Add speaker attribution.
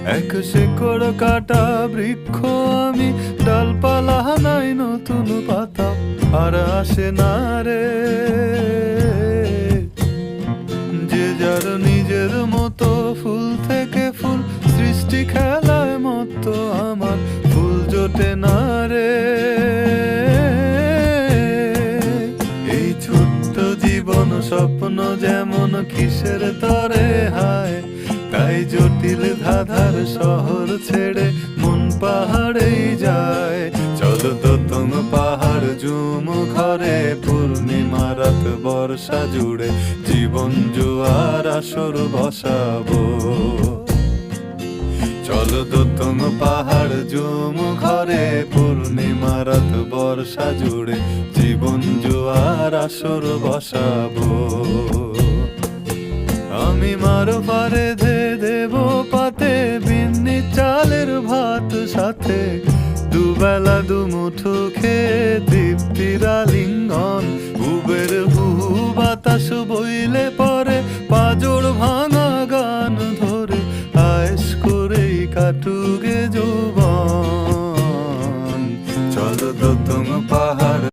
Speaker 1: এক শেকড় কাটা বৃক্ষ আমি, ডালপালা নাই নতুন পাতা আর আসে না রে। যে যার নিজের মতো ফুল থেকে ফুল সৃষ্টি খেলায় মতো আমার ফুল জোটে না রে। এই ছোট্ট জীবন স্বপ্ন যেমন কিসের তরে হায়, তাই জটিল ধাঁধার শহর ছেড়ে মন পাহাড়েই যায়। চলো দোতম পাহাড় ঝুম ঘরে, পূর্ণিমা রাত বর্ষা জুড়ে জীবন জোয়ার আসর বসাবো। চলো দোতম পাহাড় ঝুম ঘরে, পূর্ণিমা রাত বর্ষা জুড়ে জীবন জোয়ার আসর বসাবো। আমি মারো পারে ধে দেব পাতে, বিন্নি চালের ভাত সাথে দুবেলা দুমুঠো খেয়ে তৃপ্তির আলিঙ্গন। উবের হুহু বাতাস বইলে পরে পাজর ভাঙা গান ধরে আয়েশ করেই কাটুগে